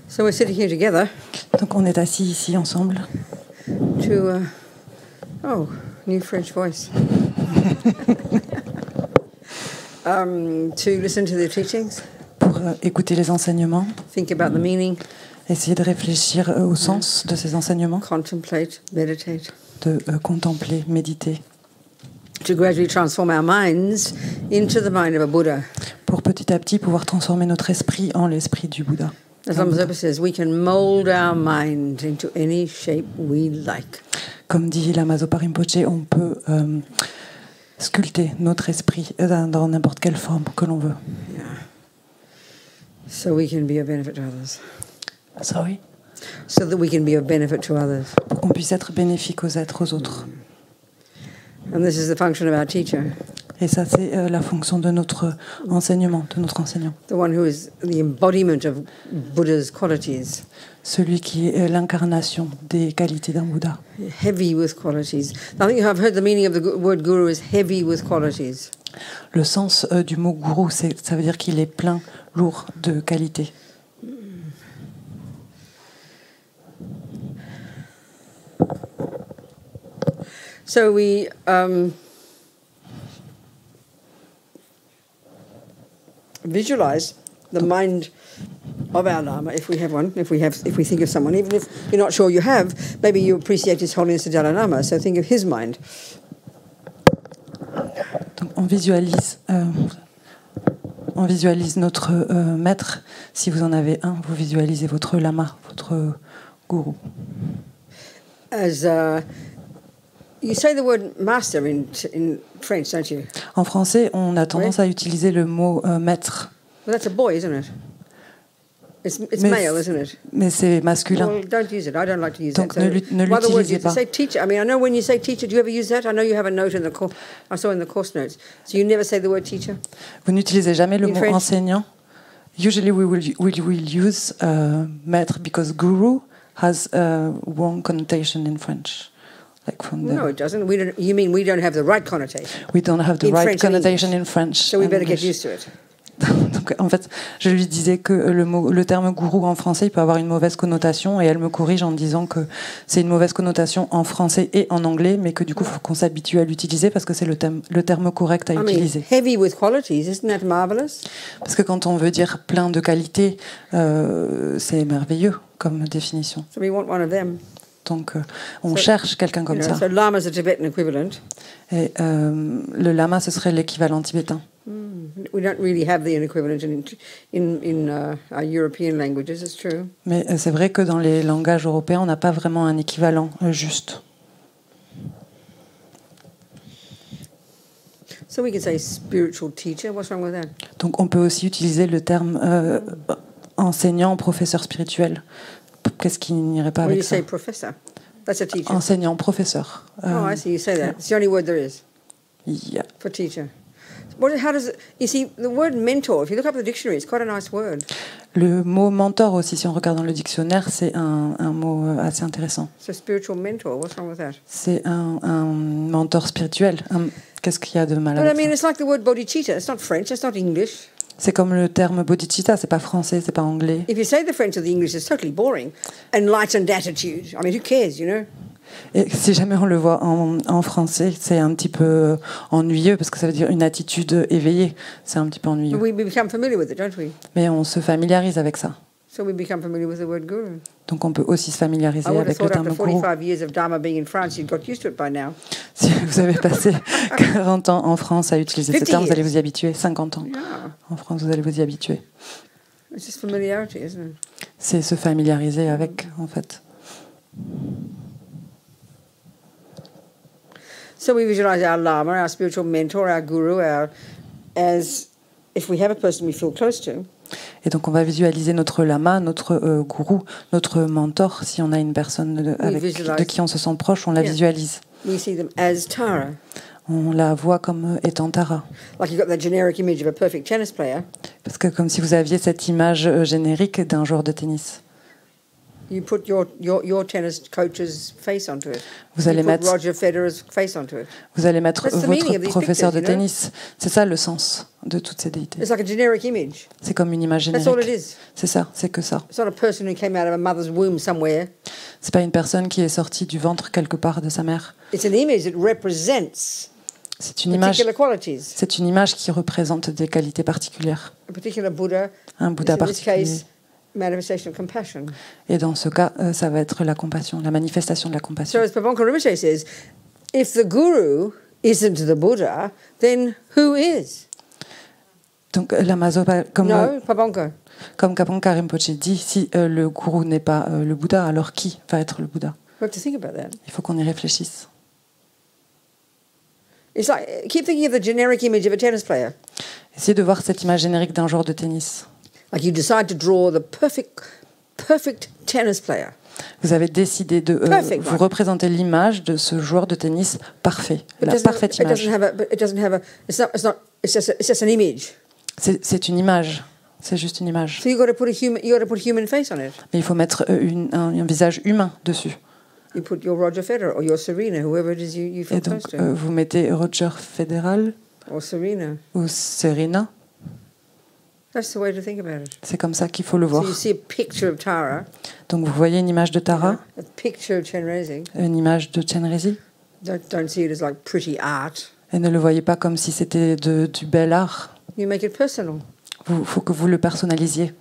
So we're sitting here together Donc on est assis ici ensemble to, new French voice, to listen to the teachings, pour écouter les enseignements, think about the meaning, essayer de réfléchir au sens de ces enseignements, contemplate, meditate, de contempler, méditer, to gradually transform our minds into the mind of a Buddha. pour petit à petit pouvoir transformer notre esprit en l'esprit du Bouddha. As Lama Zopa says, we can mold our mind into any shape we like. Comme dit Lama Zopa Rinpoche, on peut sculpter notre esprit dans n'importe quelle forme que l'on veut. Yeah. So we can be of benefit to others. Sorry. So that we can be of benefit to others. Pour qu'on puisse être bénéfique aux autres. And this is the function of our teacher. Et ça, c'est la fonction de notre enseignement, de notre enseignant. The one who is the embodiment of Buddha's qualities. Celui qui est l'incarnation des qualités d'un Bouddha. Heavy with qualities. I think I've heard the meaning of the word guru is heavy with qualities. Le sens du mot gourou, ça veut dire qu'il est plein, lourd de qualités. So we visualize the mind of our Lama, if we have one, if we think of someone, even if you're not sure you have, maybe you appreciate His Holiness the Dalai Lama, so think of his mind. Donc on visualise notre maître. Si vous en avez un, vous visualisez votre lama, votre gourou. As you say the word master in French, don't you? En français, on a tendance à utiliser le mot maître. Well, that's a boy, isn't it? It's male, isn't it? Mais c'est masculin. Well, don't use it. I don't like to use Donc that. ne l'utilisez pas. Say teacher. I mean, I know when you say teacher, do you ever use that? I know you have a note in the course. I saw in the course notes. So you never say the word teacher? Vous n'utilisez jamais le In mot French? enseignant. Usually we will use maître because guru has a wrong connotation in French. Like from the, No, it doesn't. You mean we don't have the right connotation? we don't have the In right French and connotation English. in French. So we better English. get used to it. Donc, en fait, je lui disais que le terme gourou en français, il peut avoir une mauvaise connotation, et elle me corrige en disant que c'est une mauvaise connotation en français et en anglais, mais que du coup, il faut qu'on s'habitue à l'utiliser parce que c'est le terme correct à utiliser. Heavy with qualities, isn't that marvelous? Parce que quand on veut dire plein de qualités, c'est merveilleux comme définition. So we want one of them. Donc, on cherche quelqu'un comme ça. So lama's a Tibetan equivalent. Et le lama, ce serait l'équivalent tibétain. We don't really have the equivalent in our European languages, it's true. Mais c'est vrai que dans les langages européens, on n'a pas vraiment un équivalent juste. So we can say spiritual teacher. What's wrong with that? Donc on peut aussi utiliser le terme enseignant, professeur spirituel. Qu'est-ce qui n'irait pas When you avec ça? say professor, that's a teacher. Enseignant, professeur. Oh, I see. You say that. It's the only word there is Yeah. for teacher. How does it? You see, the word mentor. If you look up the dictionary, it's quite a nice word. Le mot mentor aussi, si on regarde dans le dictionnaire, c'est un mot assez intéressant. So spiritual mentor. What's wrong with that? C'est un mentor spirituel. Qu'est-ce qu'il y a de mal But I avec mean, ça? it's like the word bodhicitta. It's not French. It's not English. C'est comme le terme bodhicitta, c'est pas français, c'est pas anglais. If you say the French or the English, it's totally boring. Enlightened attitude. I mean, who cares, you know? Et si jamais on le voit en français, c'est un petit peu ennuyeux parce que ça veut dire une attitude éveillée. C'est un petit peu ennuyeux. We become familiar with it, don't we? Mais on se familiarise avec ça. So we become familiar with the word guru. Donc on peut aussi se familiariser I would have avec le thought terme after gourou. 45 years of Dharma being in France, you'd got used to it by now. Si vous avez passé 40 ans en France à utiliser ce 50 terme, vous allez years. vous y habituer. 50 ans Yeah. en France, vous allez vous y habituer. It's just familiarity, isn't it? C'est se familiariser avec, en fait. So we visualize our Lama, our spiritual mentor, our guru, as if we have a person we feel close to. Et donc on va visualiser notre lama, notre gourou, notre mentor. Si on a une personne de qui on se sent proche, on la visualise. We see them as Tara. On la voit comme étant Tara. Like you've got that generic image of a perfect tennis player. Parce que comme si vous aviez cette image générique d'un joueur de tennis. You put your tennis coach's face onto it. Vous allez You put mettre Roger Federer's face onto it. Vous allez mettre That's the meaning of votre these professeur de pictures, you know. tennis. C'est ça le sens de toutes ces déités. It's like a generic image. C'est comme une image That's all it générique. is. C'est ça, c'est que ça. It's not a person who came out of a mother's womb somewhere. C'est pas une personne qui est sortie du ventre quelque part de sa mère. It's an image that represents C'est une image. particular qualities. C'est une image qui représente des qualités particulières. A particular Buddha. Un Bouddha is in this particulier. case, manifestation of compassion. Et dans ce cas, ça va être la compassion, la manifestation de la So compassion. as Pavanka Rinpoche says, if the guru isn't the Buddha, then who is? Donc Lama Zopa, comme Pavanka. Kapanka Rinpoche dit, si le gourou n'est pas le Bouddha, alors qui va être le Bouddha? We have to think about that. Il faut qu'on y réfléchisse. It's like, keep thinking of the generic image of a tennis player. Essayez de voir cette image générique d'un joueur de tennis. Like you decide to draw the perfect tennis player. Vous avez décidé de Perfect vous one. représenter l'image de ce joueur de tennis parfait, But la parfaite image. It's just an image. C'est une image, c'est juste une image. So you got to put human face on it. Mais il faut mettre un visage humain dessus. You put your Roger Federer or your Serena, whoever it is you feel Et donc close to, vous mettez Roger Federer or Serena. ou Serena. That's the way to think about it. C'est comme ça qu'il faut le So voir. you see a picture of Tara, Donc vous voyez une image de Tara, a picture of Chenrezig. une image de Chenrezig, Don't see it as like pretty art. et ne le voyez pas comme si c'était du bel art. You make it personal. Il faut que vous le personnalisiez.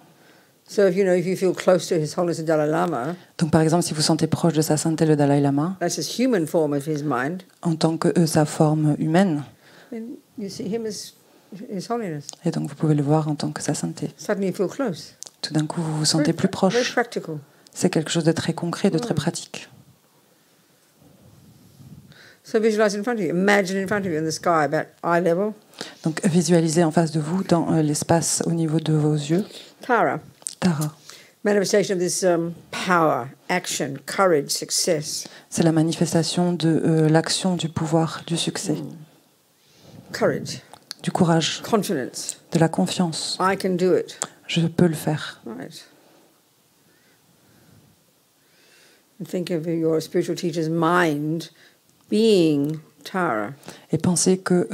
So if you feel close to His Holiness the Dalai Lama, Donc par exemple, si vous sentez proche de sa sainteté le Dalai Lama, that's his human form of his mind, en tant que sa forme humaine, then you see him as His Holiness. et donc vous pouvez le voir en tant que sa sainteté. Suddenly you feel close. Tout d'un coup, vous vous sentez plus Very proche. practical. C'est quelque chose de très concret, de très pratique. So visualize in front of you. Imagine in front of you in the sky about eye level. Donc visualisez en face de vous, dans l'espace au niveau de vos yeux, Tara. Tara. Manifestation of this power, action, courage, success. C'est la manifestation de l'action, du pouvoir, du succès, Courage, du courage, confidence. de la confiance. I can do it. Je peux le faire. Right. And think of your spiritual teacher's mind being Tara. Et pensez que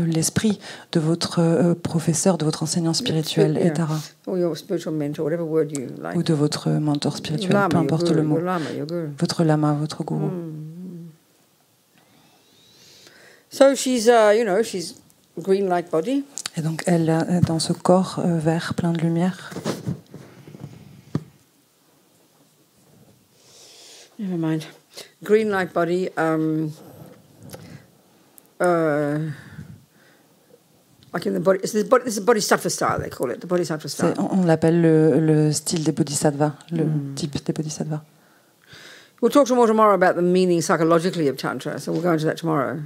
l'esprit de votre professeur, de votre enseignant spirituel est Tara, Or your spiritual mentor, whatever word you like. ou de votre mentor spirituel, peu Lama, your importe guru, le mot. your lama, your guru. Votre lama, votre gourou. So she's, she's green-like body. Et donc elle a dans ce corps vert plein de lumière. Never mind. Green-like body. Like in the body, this is Bodhisattva style. They call it the Bodhisattva style. On l'appelle le style des bodhisattvas, le type des bodhisattvas. We'll talk more tomorrow about the meaning psychologically of Tantra, so we'll go into that tomorrow.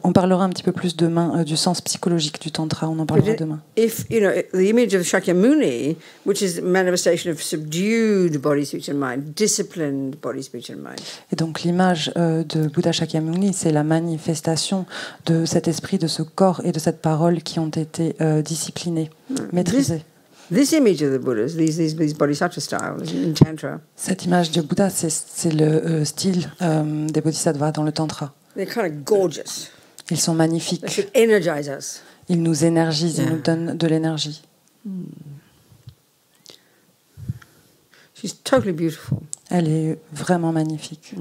On parlera un petit peu plus demain du sens psychologique du tantra, on en parlera demain. If, the image of Shakyamuni, which is a manifestation of subdued body, speech and mind, disciplined body, speech and mind. Et donc l'image de Bouddha Shakyamuni, c'est la manifestation de cet esprit, de ce corps et de cette parole qui ont été disciplinés, maîtrisés. This image of the Buddhas, these bodhisattva styles in Tantra, Cette image de Bouddha, c'est le style des bodhisattvas dans le tantra. they're kind of gorgeous. Ils sont They magnifiques. should energize us. Ils nous énergisent, ils nous donnent de l'énergie. She's totally beautiful. Elle est vraiment magnifique.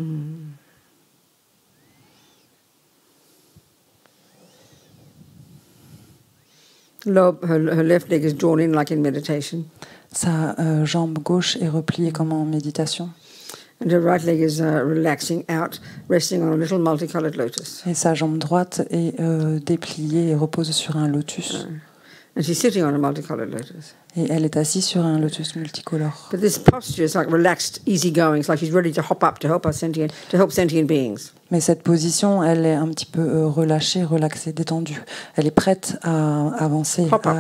Her left leg is drawn in like in meditation, Sa jambe gauche est repliée comme en méditation. and her right leg is relaxing out, resting on a little multicolored lotus. Et sa jambe droite est dépliée et repose sur un lotus. And she's sitting on a multicolored lotus. Et elle est assise sur un lotus multicolore. But this posture is like relaxed, easygoing. It's like she's ready to hop up to help sentient beings. Mais cette position, elle est un petit peu relâchée, relaxée, détendue. Elle est prête à avancer, Hop up.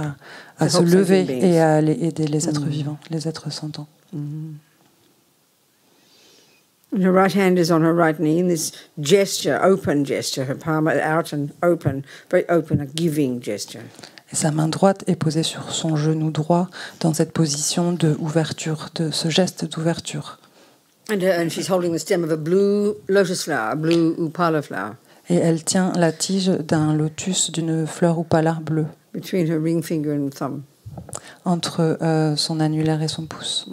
à To se help lever sentient beings. et à aller aider les êtres vivants, les êtres sentants. And her right hand is on her right knee in this gesture, open gesture, her palm out and open, very open, a giving gesture. Et sa main droite est posée sur son genou droit dans cette position de ouverture, de ce geste d'ouverture. And she's holding the stem of a blue lotus flower, a blue upala flower. Et elle tient la tige d'un lotus, d'une fleur upala bleue, Between her ring finger and thumb. entre son annulaire et son pouce,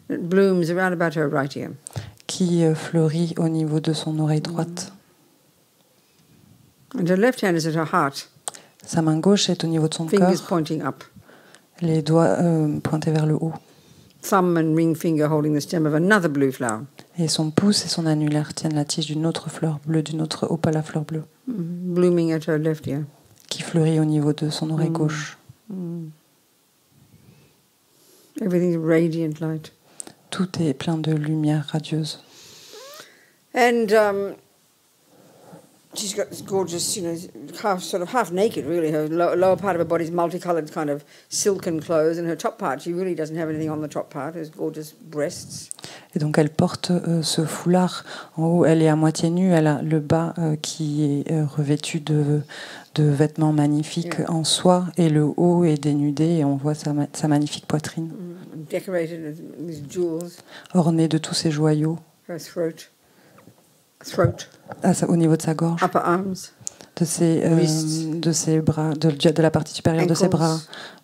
It blooms around about her right ear. qui fleurit au niveau de son oreille droite. And her left hand is at her heart, Sa main gauche est au niveau de son fingers cœur, pointing up. les doigts pointés vers le haut. Thumb and ring finger holding the stem of another blue flower. Et son pouce et son annulaire tiennent la tige d'une autre fleur bleue, d'une autre opala fleur bleue, Blooming at her left ear. qui fleurit au niveau de son oreille gauche. Everything's radiant light. Tout est plein de lumière radieuse. And she's got this gorgeous, half naked, really. Her lower part of her body's multicolored kind of silken clothes, and her top part, she really doesn't have anything on the top part. Her gorgeous breasts. Et donc elle porte ce foulard. En haut, elle est à moitié nue. Elle a le bas qui est revêtu de vêtements magnifiques en soie, et le haut est dénudé et on voit sa magnifique poitrine, Decorated with these jewels. ornée de tous ces joyaux. Her throat. Au niveau de sa gorge, Upper arms. de ses bras, de la partie supérieure de ses bras,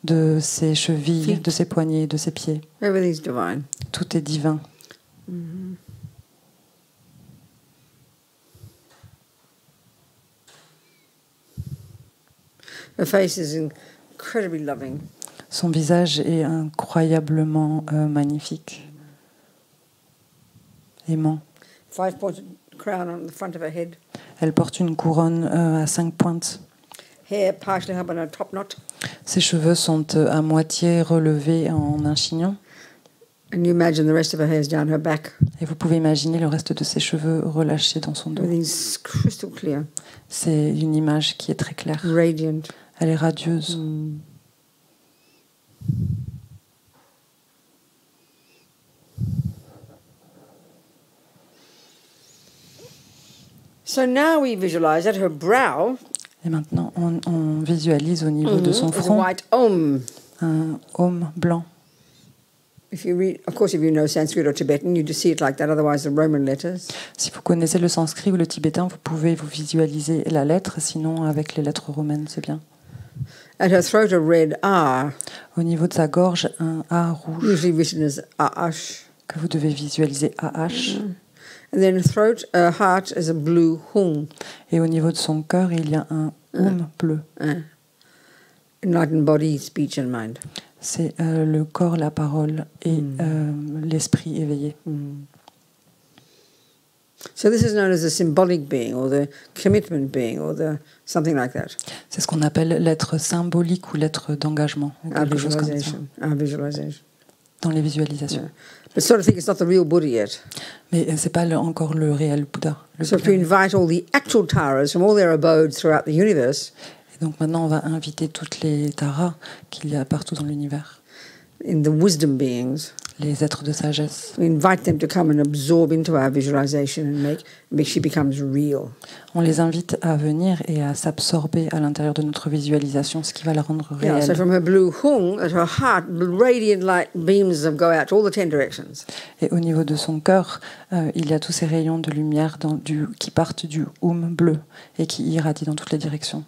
de ses chevilles, Feet. de ses poignets, de ses pieds. Everything's divine. Tout est divin. Her face is incredibly loving. Son visage est incroyablement magnifique, aimant. 5-pointed crown on the front of her head. Elle porte une couronne à 5 pointes. Hair partially up on her top knot. Ses cheveux sont à moitié relevés en un chignon. And you imagine the rest of her hair is down her back. Et vous pouvez imaginer le reste de ses cheveux relâchés dans son dos. Everything's crystal clear. C'est une image qui est très claire. Radiant. Elle est radieuse. So now we visualize at her brow Et maintenant, on visualise au niveau de son is a front white om. un homme blanc. If you read, of course, if you know Sanskrit or Tibetan, you just see it like that. Otherwise, the Roman letters. Si vous connaissez le sanskrit ou le tibétain, vous pouvez vous visualiser la lettre, sinon avec les lettres romaines, c'est bien. At her throat, a red R, Au niveau de sa gorge, un A rouge usually written as Aash. que vous devez visualiser AH. And then throat, heart is a blue hung. Et au niveau de son cœur, il y a un bleu. Enlightened body, speech and mind. C'est le corps, la parole et l'esprit éveillé. So this is known as the symbolic being or the commitment being or the something like that. C'est ce qu'on appelle l'être symbolique ou l'être d'engagement, ou Our quelque chose comme ça, visualization. dans les visualisations. Yeah. But sort of think it's not the real Buddha yet. Mais c'est pas encore le réel Bouddha. So to invite all the actual Taras from all their abodes throughout the universe, Et donc maintenant, on va inviter toutes les taras qu'il y a partout dans l'univers, in the wisdom beings, les êtres de sagesse. we invite them to come and absorb into our visualization and make she becomes real. On les invite à venir et à s'absorber à l'intérieur de notre visualisation, ce qui va la rendre Yeah, so réelle. from her blue hung, at her heart, radiant light beams of go out to all the 10 directions. Et au niveau de son cœur, il y a tous ces rayons de lumière qui partent du bleu et qui irradient dans toutes les directions,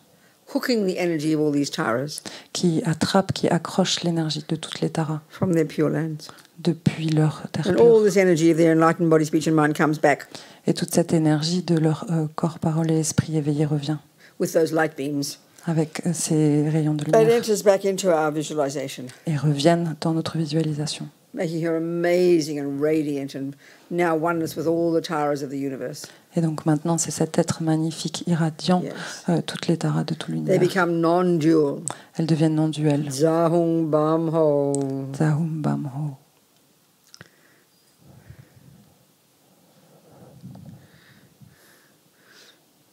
Hooking the energy of all these Taras qui attrapent, qui accrochent l'énergie de toutes les taras from their pure lands. depuis leur terre And pure. all this energy of their enlightened body, speech and mind comes back Et toute cette énergie de leur corps, parole et esprit éveillé revient with those light beams. avec ces rayons de It lumière enters back into our visualization, et reviennent dans notre visualisation. making her amazing and radiant and now oneness with all the Taras of the universe. Et donc maintenant, c'est cet être magnifique, irradiant Yes. toutes les taras de tout They l'univers. become non-dual. Elles deviennent non-duelles. Zahung Bam Ho. Zahum Bam Ho.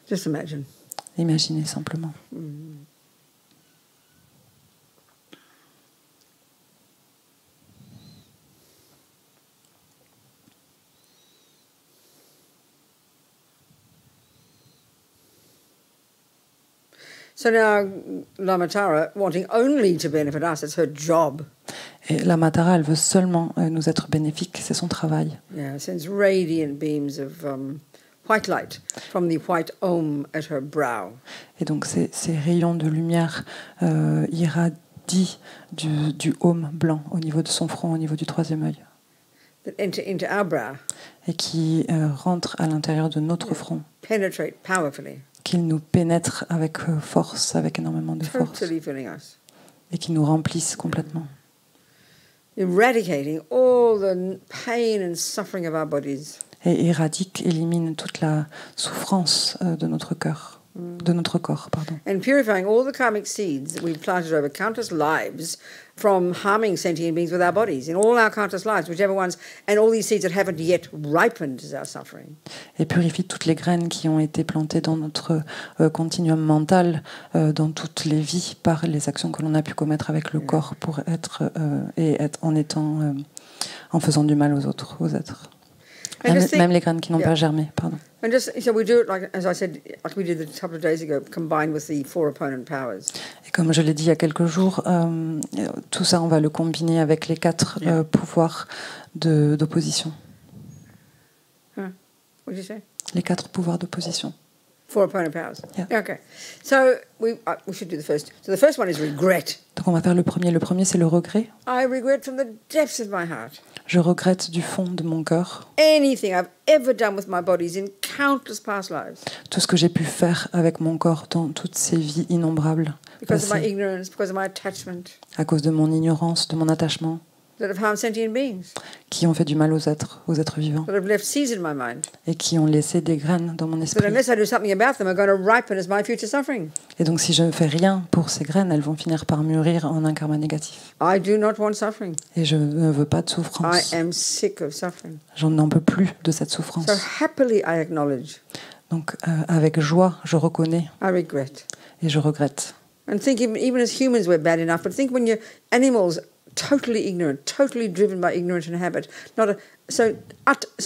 Just imagine. Imaginez simplement. So now Lama Tara, wanting only to benefit us, it's her job. Et la Matara, elle veut seulement nous être bénéfique, c'est son travail. Yeah, sends radiant beams of white light from the white Om at her brow. Et donc ces rayons de lumière irradient du Om blanc au niveau de son front, au niveau du troisième œil. That enter into our brow. Et qui rentrent à l'intérieur de notre front. Penetrate powerfully. Qu'ils nous pénètrent avec force, avec énormément de force. Totally filling us. Et qui nous remplissent complètement. Eradicating all the pain and suffering of our bodies. Et élimine toute la souffrance de notre cœur, de notre corps, pardon. And purifying all the karmic seeds that we've planted over countless lives from harming sentient beings with our bodies, in all our countless lives, whichever ones, and all these seeds that haven't yet ripened as our suffering. Et purifie toutes les graines qui ont été plantées dans notre continuum mental, dans toutes les vies, par les actions que l'on a pu commettre avec le corps pour être en faisant du mal aux autres, aux êtres. Même les graines qui n'ont pas germé, pardon. And just so we do it like, as I said, like we did a couple of days ago, combined with the 4 opponent powers. Et comme je l'ai dit il y a quelques jours, tout ça, on va le combiner avec les 4 pouvoirs d'opposition. What did you say? Les 4 pouvoirs d'opposition. 4 opponent powers. Yeah. Okay. So we should do the first. So the first one is regret. Donc on va faire le premier. Le premier, c'est le regret. I regret from the depths of my heart. Je regrette du fond de mon cœur Anything I've ever done with my bodies in countless past lives. tout ce que j'ai pu faire avec mon corps dans toutes ces vies innombrables Because of my passées, ignorance, because of my attachment, à cause de mon ignorance, de mon attachement, that have harmed sentient beings, qui ont fait du mal aux êtres vivants, that have left seeds in my mind, et qui ont laissé des graines dans mon that esprit. unless I do something about them are going to ripen as my future suffering. Et donc si je ne fais rien pour ces graines, elles vont finir par mûrir en un karma négatif. I do not want suffering. Et je ne veux pas de I souffrance. am sick of suffering. Je n'en peux plus de cette souffrance. So happily I acknowledge, Donc avec joie, je reconnais I regret. et je regrette. And think even as humans we're bad enough, but think when you're animals, totally ignorant, totally driven by ignorance and habit, so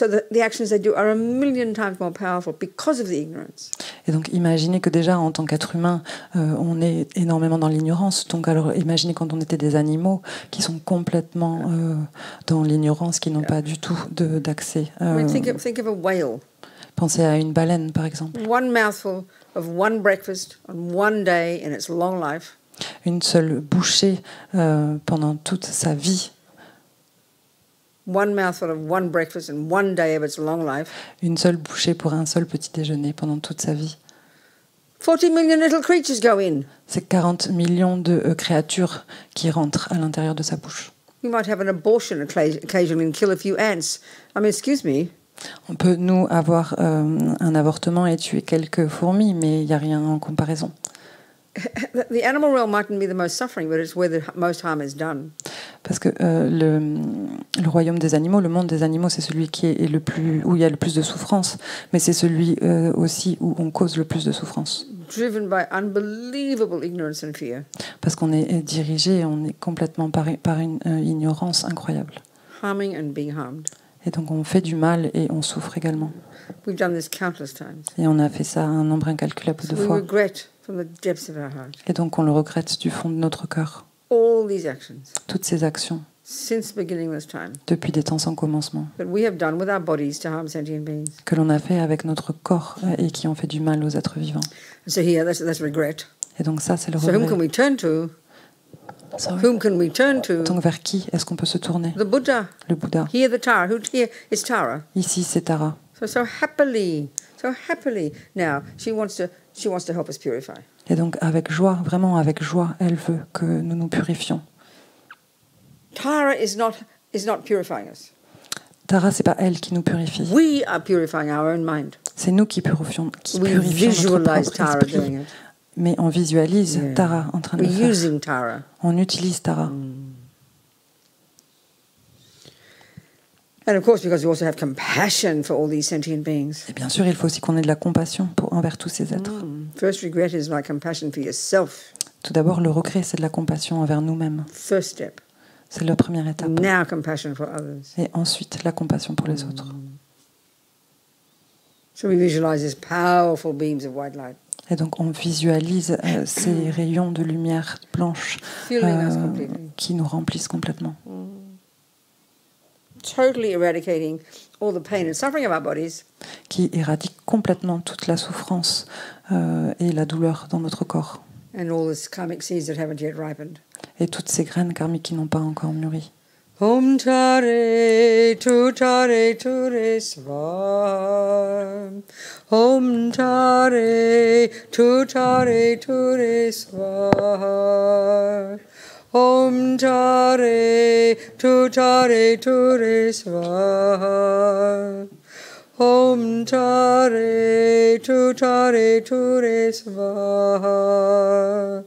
the actions they do are a million times more powerful because of the ignorance. Et donc imaginez que déjà en tant qu'être humain, on est énormément dans l'ignorance. Donc alors imaginez quand on était des animaux qui sont complètement dans l'ignorance, qui n'ont pas du tout d'accès. I mean, think of a whale. Pensez à une baleine par exemple. One mouthful of one breakfast on one day in its long life. Une seule bouchée pendant toute sa vie. One mouthful of one breakfast in one day of its long life. Une seule bouchée pour un seul petit déjeuner pendant toute sa vie. 40 million little creatures go in. C'est 40 millions de créatures qui rentrent à l'intérieur de sa bouche. You might have an abortion occasionally and kill a few ants. I mean, excuse me. On peut, nous, avoir un avortement et tuer quelques fourmis, mais il n'y a rien en comparaison. The animal realm mightn't be the most suffering, but it's where the most harm is done. Parce que le royaume des animaux, le monde des animaux, c'est celui qui est le plus, où il y a le plus de souffrance, mais c'est celui aussi où on cause le plus de souffrance. Driven by unbelievable ignorance and fear. Parce qu'on est dirigé, on est complètement par une ignorance incroyable. Harming and being harmed. Et donc on fait du mal et on souffre également. We've done this countless times. Et on a fait ça un nombre incalculable de We fois. regret from the depths of our heart Et donc on le regrette du fond de notre cœur. all these actions Toutes ces actions, since beginning this time depuis des temps sans commencement, that we have done with our bodies to harm sentient beings. que l'on a fait avec notre corps et qui ont fait du mal aux êtres vivants. And so here, that's regret. Et donc ça, c'est le So whom can regret. we turn to? Sorry. Whom can we turn to? Donc vers qui est-ce qu'on peut se tourner? The Buddha. Le Bouddha. Here the Tara. Who here is Tara? Ici, c'est Tara. So happily. Now she wants to help us purify. Et donc avec joie, vraiment avec joie, elle veut que nous nous purifions. Tara is not purifying us. Tara, c'est pas elle qui nous purifie. We are purifying our own mind. C'est nous qui purifions We notre visualize propre Tara esprit. doing it. Mais on visualise Yeah. Tara en train de le We're faire. using Tara. On utilise Tara. And of course, because we also have compassion for all these sentient beings. Et bien sûr, il faut aussi qu'on ait de la compassion envers tous ces êtres. First regret is like compassion for yourself. Tout d'abord, le regret, c'est de la compassion envers nous-mêmes. First step. C'est la première étape. Now compassion for others. Et ensuite, la compassion pour les autres. So we visualize these powerful beams of white light. Et donc on visualise ces rayons de lumière blanche filling us completely. qui nous remplissent complètement. Totally eradicating all the pain and suffering of our bodies. Qui éradique complètement toute la souffrance et la douleur dans notre corps. And all the karmic seeds that haven't yet ripened. Et toutes ces graines karmiques qui n'ont pas encore mûri. Om Tare Ture Swaha. Om Tare Ture Swaha. Om Tare Ture Swaha. Om Tare Ture Swaha.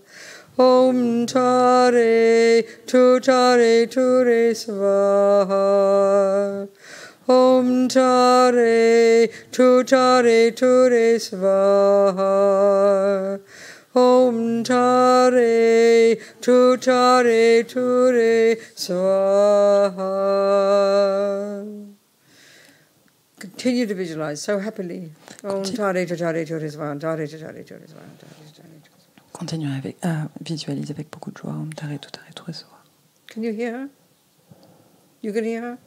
Om Tare Ture Swaha. Om Tare Ture Swaha. Om Tare Ture Swaha. Continue to visualize so happily. Om Tare Ture Swaha. Tare Ture Swaha. Continuez à visualiser avec beaucoup de joie. Om Tare Swaha. Can you hear her? You can hear her?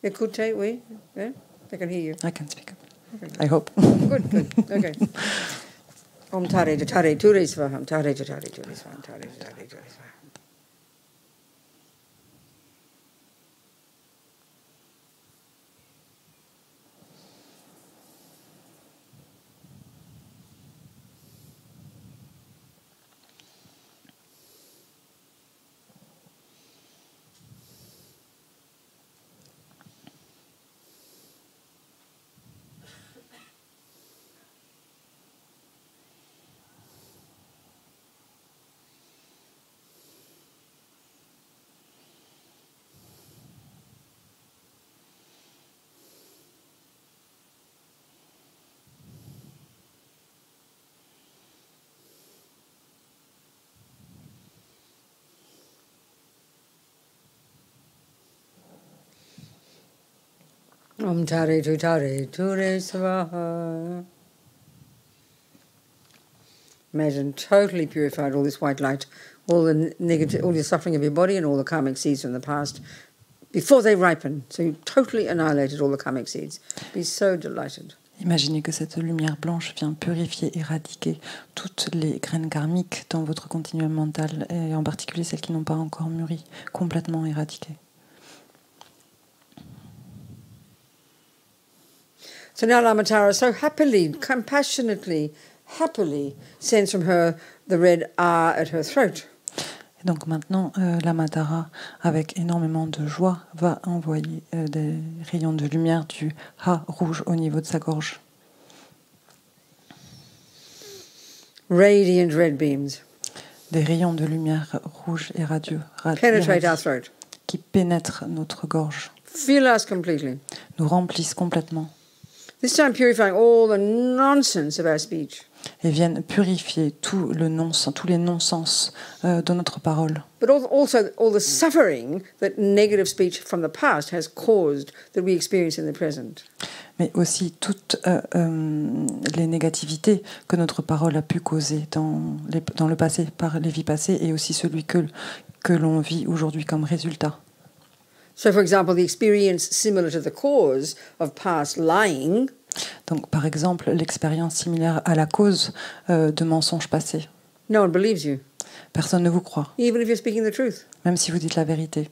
Écoutez, oui? Yeah? I can hear you. I can speak. Okay. I hope. Good. Okay. Om Tare Ture Swaha. Om Tare Ture Swaha. Tare Ture Swaha. Om Tare Ture Swaha. Imagine totally purified all this white light, all the negative, all the suffering of your body and all the karmic seeds from the past before they ripen. So you totally annihilated all the karmic seeds. Be so delighted. Imaginez que cette lumière blanche vient purifier, éradiquer toutes les graines karmiques dans votre continuum mental, et en particulier celles qui n'ont pas encore mûri, complètement éradiquées. So now Lama Tara so happily, compassionately, happily sends from her the red R at her throat. Et donc maintenant, Lama Tara, avec énormément de joie, va envoyer des rayons de lumière du Ha rouge au niveau de sa gorge. Radiant red beams. Des rayons de lumière rouge et radieux penetrate our throat. Qui pénètrent notre gorge. Fill us completely. Nous remplissent complètement. This time purifying all the nonsense of our speech. Et viennent purifier tous les non-sens de notre parole. But also all the suffering that negative speech from the past has caused that we experience in the present. Mais aussi toutes les négativités que notre parole a pu causer dans le passé, par les vies passées, et aussi celui que l'on vit aujourd'hui comme résultat. So, for example, the experience similar to the cause of past lying. Donc, par exemple, l'expérience similaire à la cause de mensonges passés. No one believes you. Personne ne vous croit. Even if you're speaking the truth. Même si vous dites la vérité.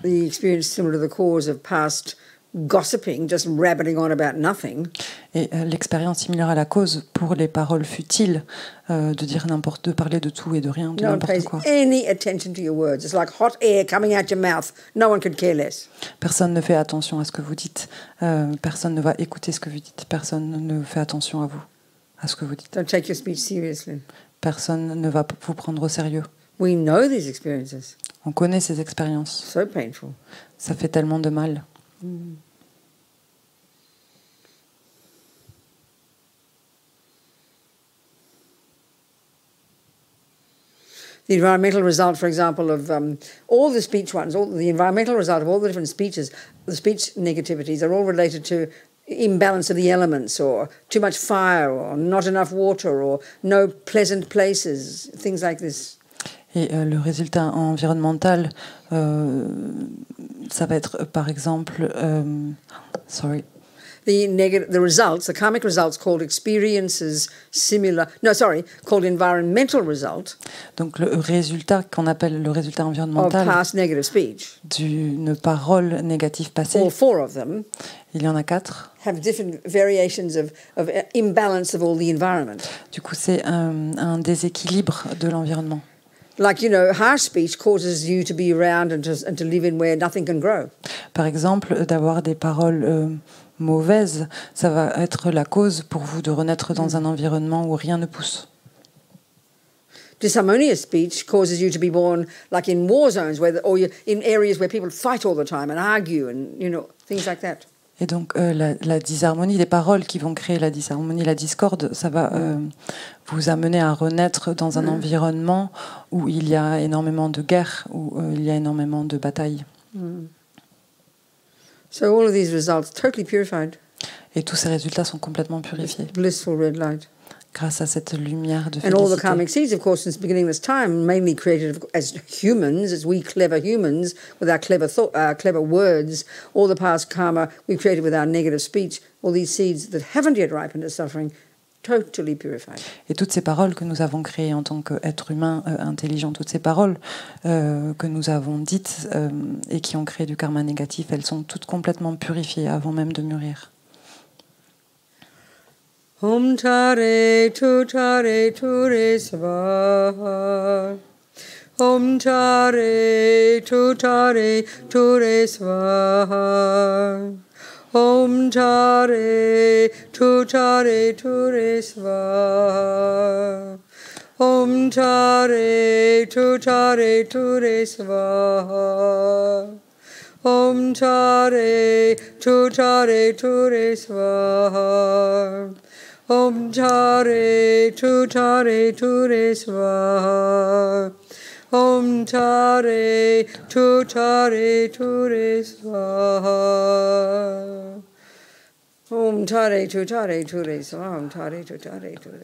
The experience similar to the cause of past gossiping, just rabbiting on about nothing. Et l'expérience similaire à la cause pour les paroles futiles, de parler de tout et de rien, de No one n'importe pays quoi. any attention to your words. It's like hot air coming out your mouth. No one could care less. Personne ne fait attention à ce que vous dites. Personne ne va écouter ce que vous dites. Personne ne fait attention à vous, à ce que vous dites. Don't take your speech seriously. Personne ne va vous prendre au sérieux. We know these experiences. On connaît ces expériences. So painful. Ça fait tellement de mal. The environmental result, for example, of all the speech ones, the environmental result of all the different speeches, the speech negativities are all related to imbalance of the elements, or too much fire, or not enough water, or no pleasant places, things like this. Et le résultat environnemental, ça va être par exemple, The results, the karmic results, called experiences similar. No, sorry, called environmental result. Donc le résultat qu'on appelle le résultat environnemental of past negative speech. D'une parole négative passée. All four of them. Il y en a 4. Have different variations of imbalance of all the environment. Du coup, c'est un déséquilibre de l'environnement. Like, you know, harsh speech causes you to be around and to live in where nothing can grow. Par exemple, d'avoir des paroles mauvaises, ça va être la cause pour vous de renaître dans un environnement où rien ne pousse. Disharmonious speech causes you to be born like in war zones or in areas where people fight all the time and argue and, you know, things like that. Et donc la disharmonie, les paroles qui vont créer la disharmonie, la discorde, ça va vous amener à renaître dans un environnement où il y a énormément de guerres, où il y a énormément de batailles. So all of these results totally purified. Et tous ces résultats sont complètement purifiés. Blissful red light. Grâce à cette lumière de félicité. And all the karmic seeds, of course, since the beginning of this time, mainly created as humans, as we clever humans, with our clever clever words, all the past karma we created with our negative speech, all these seeds that haven't yet ripened as suffering, totally purified. Et toutes ces paroles que nous avons créées en tant qu'êtres humains intelligents, toutes ces paroles que nous avons dites et qui ont créé du karma négatif, elles sont toutes complètement purifiées avant même de mûrir. Om Tare Ture Svaha. Om Tare Ture Svaha. Om Tare Ture Svaha. Om Tare Ture Svaha. Om Tare Ture Svaha. Om Tare Ture Svaha. Om Tare Ture Svaha. Om Tare Ture Svaha. Om Tare Ture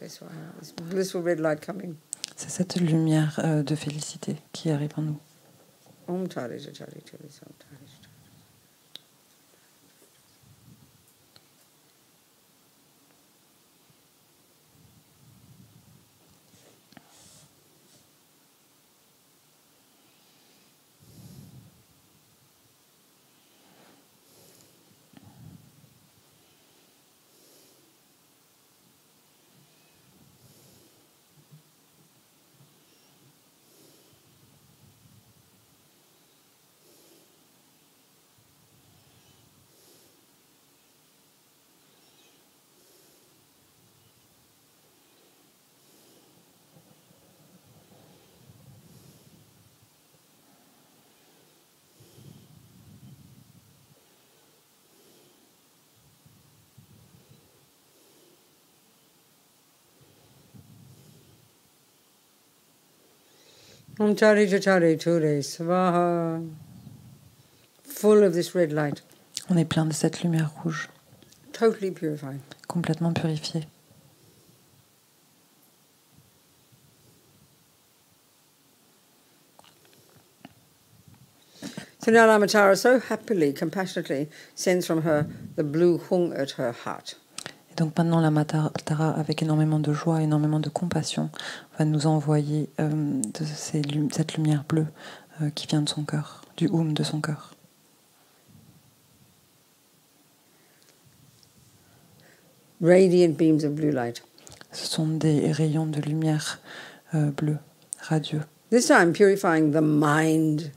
Svaha. This blissful red light coming. C'est cette lumière de félicité qui arrive en nous. Om Tare Ture Svaha. Om Tare Ture Svaha. Full of this red light. On est plein de cette lumière rouge. Totally purified. Complètement purifié. So now Lama Tara so happily, compassionately sends from her the blue hung at her heart. Et donc maintenant, la Tara, avec énormément de joie, énormément de compassion, va nous envoyer cette lumière bleue qui vient de son cœur, du de son cœur. Radiant beams of blue light. Ce sont des rayons de lumière bleue, radieux. This time purifying the mind.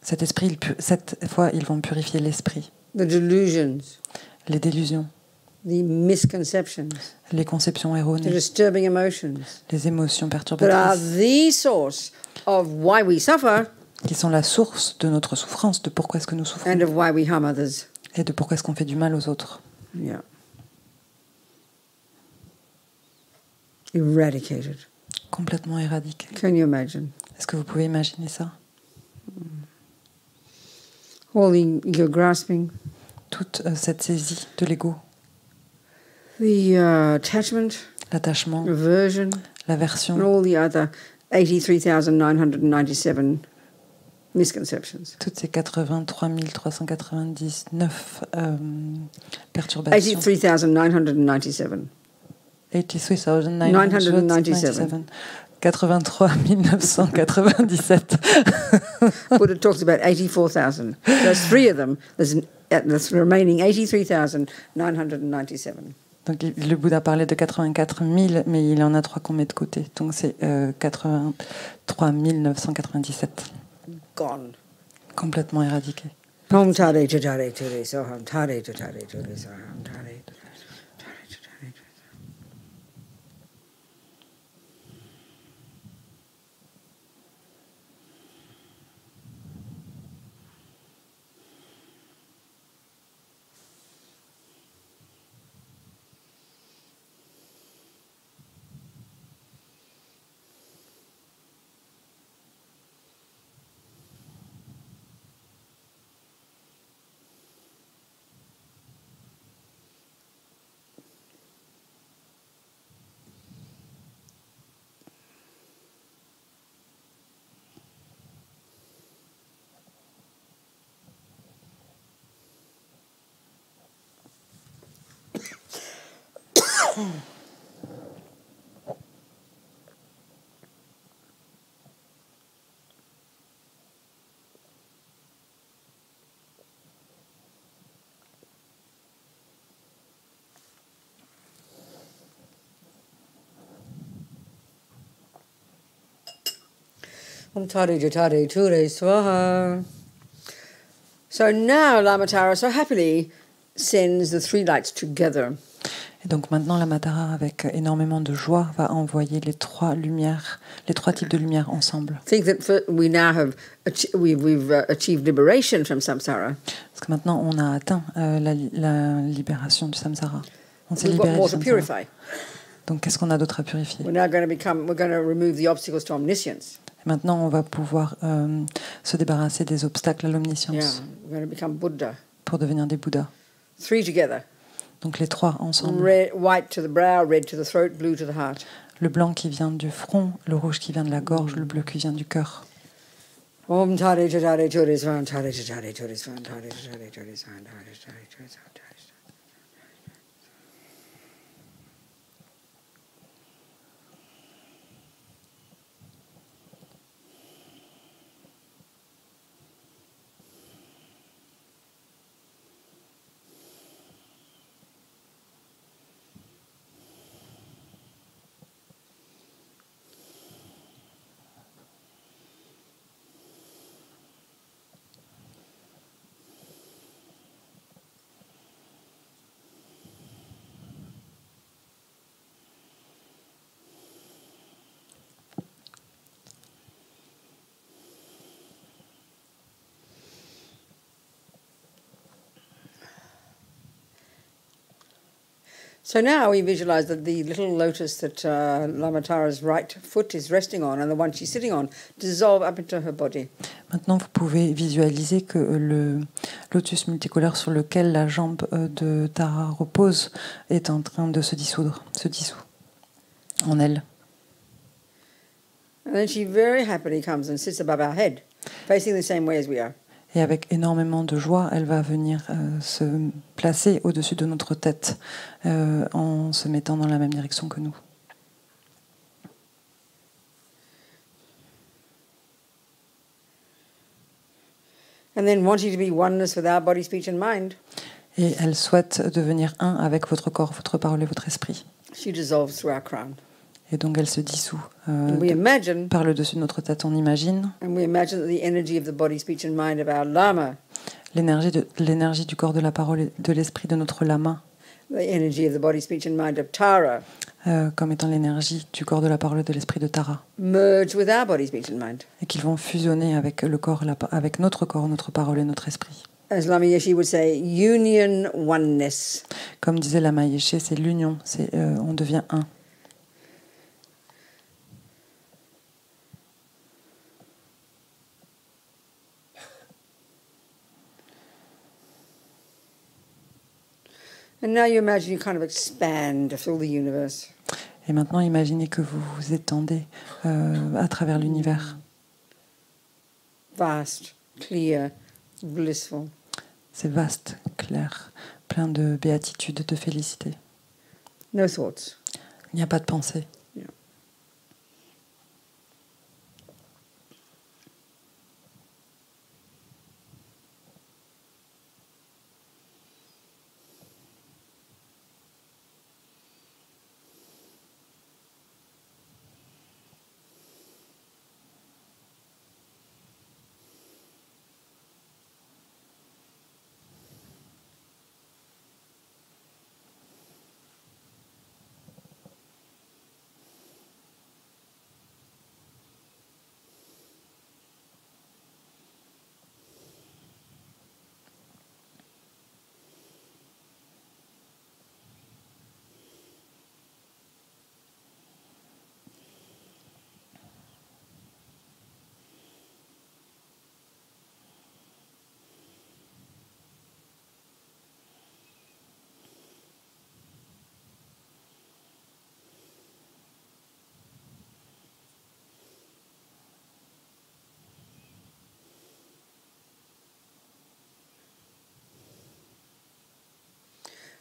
Cette fois, ils vont purifier l'esprit. The delusions. Les délusions. The misconceptions. Les conceptions erronées. The disturbing emotions. Les émotions That are perturbatrices. the source of why we suffer. Qui sont la source de notre souffrance, de pourquoi est-ce que nous souffrons. And of why we harm others. Et de pourquoi est-ce qu'on fait du mal aux autres. Yeah. Eradicated. Complètement éradiqué. Can you imagine? Est-ce que vous pouvez imaginer ça? All the ego grasping. Toute cette saisie de l'ego. The attachment, l'attachement, aversion, l'aversion, and all the other 83,997 misconceptions. toutes ces 83 399 perturbations. 83,997. 83,997. 83 997. Buddha talks about 84,000. There's three of them. There's the remaining 83,997. Donc le Bouddha parlait de 84 000, mais il y en a trois qu'on met de côté. Donc c'est 83 997. Gone. Complètement éradiqué. Om tare tare ture soham tare tare ture soham tare tare tare. Om tare tare ture swaha. So now Lama Tara so happily sends the three lights together. Et donc maintenant, la Matara, avec énormément de joie, va envoyer les trois lumières, les trois types de lumière ensemble. Think that we now have we've achieved liberation from samsara. Parce que maintenant, on a atteint la libération du samsara. On s'est We've got libéré more du to samsara. purify. Donc, qu'est-ce qu'on a d'autre à purifier? We're going to remove the obstacles to omniscience. Et maintenant, on va pouvoir se débarrasser des obstacles à l'omniscience. Yeah, we're going to become Buddha. Pour devenir des Bouddhas. Three together. Donc les trois ensemble. Red, white to the brow, red to the throat, blue to the heart. Le blanc qui vient du front, le rouge qui vient de la gorge, le bleu qui vient du cœur. Om tare tare ture swaha tare tare ture swaha tare tare ture swaha tare tare ture swaha tare. So now we visualize that the little lotus that Lama Tara's right foot is resting on and the one she's sitting on dissolve up into her body. Maintenant, vous pouvez visualiser que le lotus multicolore sur lequel la jambe de Tara repose est en train de se dissout en elle. And then she very happily comes and sits above our head, facing the same way as we are. Et avec énormément de joie, elle va venir se placer au-dessus de notre tête en se mettant dans la même direction que nous. And then wanting to be oneness with our body, speech and mind. Et elle souhaite devenir un avec votre corps, votre parole et votre esprit. She dissolves through our crown. Et donc elle se dissout par le dessus de notre tête, on imagine. L'énergie du corps, de la parole et de l'esprit de notre lama. Comme étant l'énergie du corps, de la parole et de l'esprit de Tara. Et qu'ils vont fusionner avec le corps, avec notre corps, notre parole et notre esprit. As Lama Yeshe would say, union, oneness. Comme disait Lama Yeshe, c'est l'union, on devient un. And now you imagine you kind of expand to fill the universe. Et maintenant, imaginez que vous vous étendez à travers l'univers. Vast, clear, blissful. C'est vaste, clair, plein de béatitude, de félicité. No thoughts. Il n'y a pas de pensée. Yeah.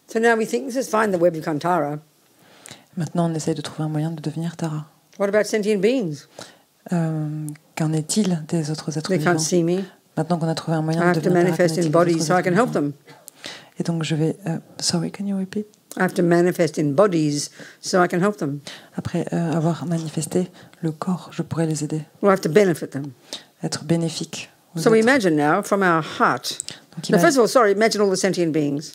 So now we think this is fine, the web become Tara. Maintenant, on essaye de trouver un moyen de devenir Tara. What about sentient beings? Qu'en est-il des autres êtres They vivants? can't see me. Maintenant qu'on a trouvé un I moyen de have to devenir Tara, manifest qu'en in est-il des bodies autres so I êtres can help vivants? them. Et donc je vais... sorry, can you repeat? I have to manifest in bodies so I can help them. Après avoir manifesté le corps, je pourrais les aider. Or I have to benefit them. Être bénéfique. aux So we autres. imagine now from our heart. Donc, Now, first of all, sorry, imagine all the sentient beings.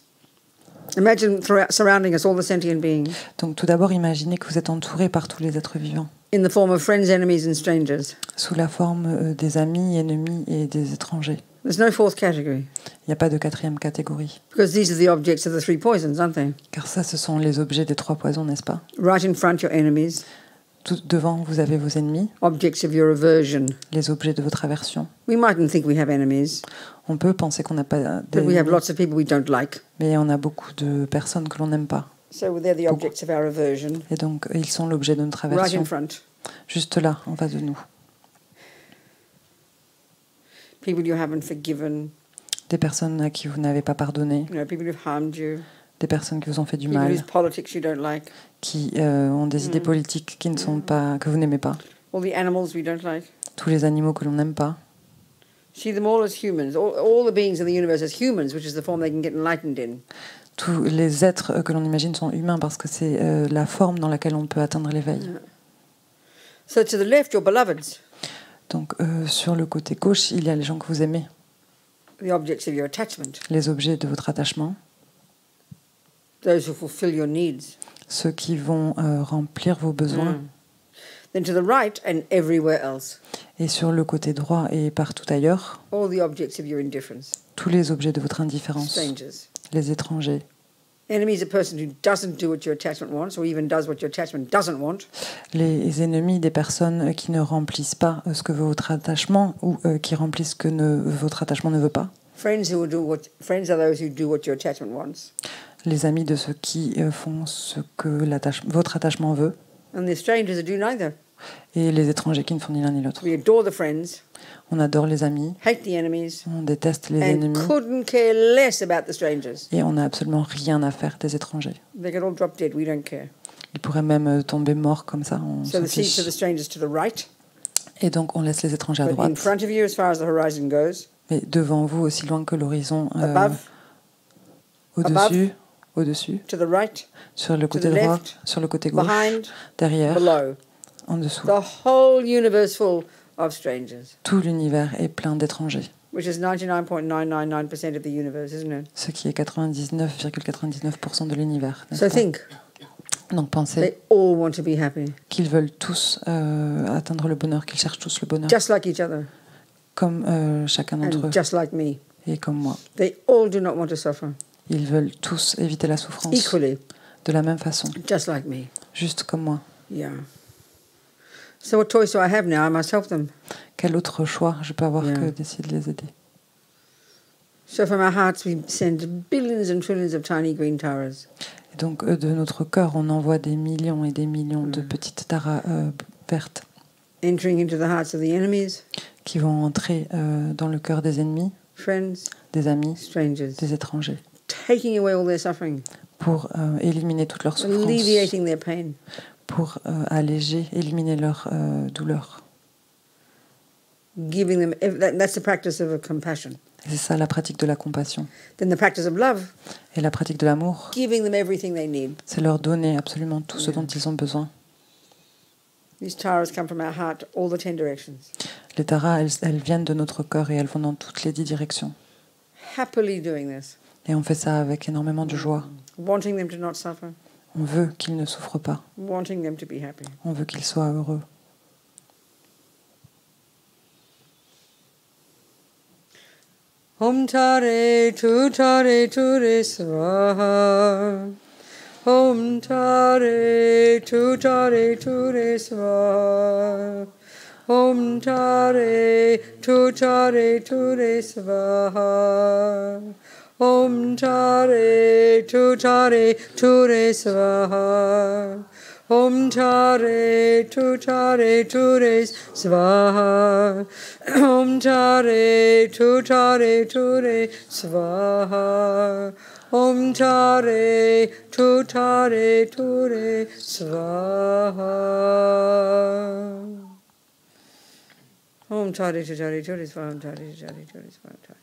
Imagine surrounding us all the sentient beings donc tout d'abord, imaginez que vous êtes entouré par tous les êtres vivants, in the form of friends, enemies, and strangers. sous la forme des amis, ennemis et des étrangers. There's no fourth category Il n'y a pas de quatrième catégorie. because these are the objects of the three poisons, aren't they? Car ça, ce sont les objets des trois poisons, n'est-ce pas? Right in front, your enemies, Tout devant, vous avez vos ennemis, objects of your aversion. les objets de votre aversion. We mightn't think we have enemies, On peut penser qu'on n'a pas but we have d'ennemis, lots of people we don't like. mais on a beaucoup de personnes que l'on n'aime pas. So they're the objects of our aversion, Et donc, ils sont l'objet de notre right in aversion, front. juste là, en face de nous. People you haven't forgiven, Des personnes à qui vous n'avez pas pardonné, people who've harmed you, des personnes qui vous ont fait du people whose mal, politics you don't like, qui ont des idées politiques qui ne sont pas, que vous n'aimez pas, all the animals we don't like. tous les animaux que l'on n'aime pas. See them all as humans, all the beings in the universe as humans, which is the form they can get enlightened in. Tous les êtres que l'on imagine sont humains parce que c'est la forme dans laquelle on peut atteindre l'éveil. So to the left, your beloveds, Donc sur le côté gauche, il y a les gens que vous aimez, the objects of your attachment, les objets de votre attachement, those who fulfill your needs. ceux qui vont remplir vos besoins. Then to the right and everywhere else, Et sur le côté droit et partout ailleurs, all the objects of your indifference, tous les objets de votre indifférence, strangers. les étrangers. Enemy is a person who doesn't do what your attachment wants, or even does what your attachment doesn't want. Les ennemis des personnes qui ne remplissent pas ce que veut votre attachement ou qui remplissent ce que votre attachement ne veut pas. Friends are those who do what your attachment wants. Les amis de ceux qui font ce que votre attachement veut. And the strangers who do neither. Et les étrangers qui ne font ni l'un ni l'autre. We adore the friends, On adore les amis, hate the enemies, on déteste les and ennemis couldn't care less about the strangers. et on n'a absolument rien à faire des étrangers. They could all drop dead, we don't care. Ils pourraient même tomber morts comme ça, on So s'en the seats fiche. of the strangers to the right, Et donc on laisse les étrangers à but in droite, front of you as far as the horizon goes, mais devant vous aussi loin que l'horizon, above, au-dessus, to the right, sur le côté the droit, left, sur le côté gauche, behind, derrière, below. en dessous. The whole universe full of strangers, Tout l'univers est plein d'étrangers, which is 99.999% of the universe, isn't it? ce qui est 99,99% de l'univers. n'est-ce So pas? think, Donc pensez they all want to be happy, qu'ils veulent tous atteindre le bonheur, qu'ils cherchent tous le bonheur, just like each other, comme chacun d'entre eux and just like me. et comme moi. They all do not want to suffer, Ils veulent tous éviter la souffrance equally, de la même façon, just like me. juste comme moi. Yeah. So what choice do I have now? I must help them. Quel autre choix je peux avoir Yeah. que d'essayer de les aider? So from our hearts we send billions trillions and trillions of tiny green taras. Et donc, de notre cœur, on envoie des millions et des millions de petites taras vertes Entering into the hearts of the enemies, qui vont entrer dans le cœur des ennemis, friends, des amis, strangers, des étrangers, taking away all their suffering, pour éliminer toute leur souffrance, alleviating their pain. pour alléger, éliminer leur douleur. Giving them, that's the practice of compassion. Et c'est ça la pratique de la compassion. Then the practice of love, Et la pratique de l'amour, giving them everything they need. c'est leur donner absolument tout ce dont ils ont besoin. These taras come from our heart, all the 10 directions. Les taras, elles viennent de notre cœur et elles vont dans toutes les 10 directions. Happily doing this, Et on fait ça avec énormément de joie. wanting them to not suffer, On veut qu'ils ne souffrent pas. wanting them to be happy. On veut qu'ils soient heureux. Om tare tu ture swaha. Om tare tu ture swaha. Om tare tu ture swaha. Om tare tu ture swaha. Om tare tu ture swaha. Om tare tu ture swaha. Om tare tu ture swaha. Om tare tu ture swaha. Om tare tu ture swaha.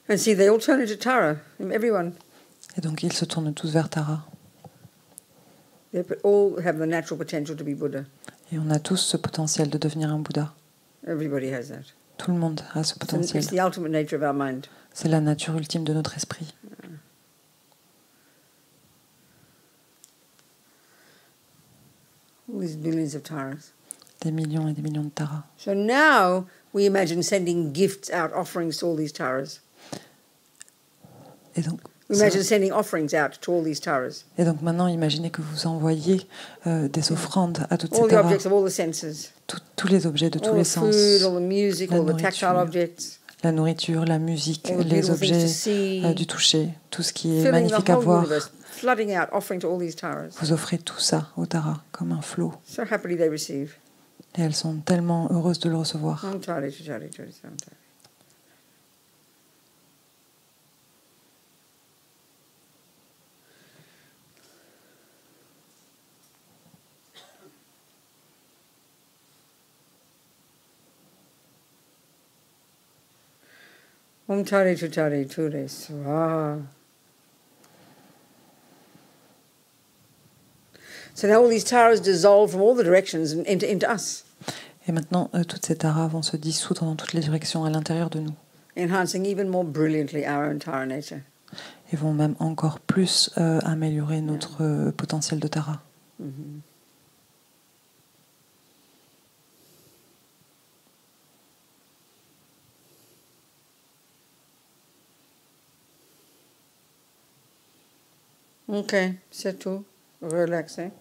And see, they all turn into Tara, everyone. Et donc ils se tournent tous vers Tara. They all have the natural potential to be Buddha. Et on a tous ce potentiel de devenir un Bouddha. Everybody has that. Tout le monde a ce potentiel. It's the ultimate nature of our mind. C'est la nature ultime de notre esprit. All these billions of Taras. Des millions et des millions de Taras. So now we imagine sending gifts out, offerings to all these Taras. Et donc, We imagine sending offerings out to all these Taras. et donc maintenant, imaginez que vous envoyez des offrandes à toutes All ces the Taras. objects of all the senses. Tous les objets de tous All les the sens. food, all the music, La all the tactile nourriture. objects. La nourriture, la musique, All the les beautiful things to objets see. du toucher, tout ce qui est Filling the magnifique à whole voir. universe, flooding out, offering to all these Taras. Vous offrez tout ça aux Taras comme un flot. So happily they receive. Et elles sont tellement heureuses de le recevoir. Om tare tu tare tu tare. Om tare tu ture swaha. So now all these taras dissolve from all the directions and enter into us, Et maintenant, toutes ces Taras vont se dissoudre dans toutes les directions à l'intérieur de nous. enhancing even more brilliantly our own Tara nature. Et vont même encore plus améliorer notre potentiel de Tara. Mm-hmm. Ok, c'est tout. Relaxez.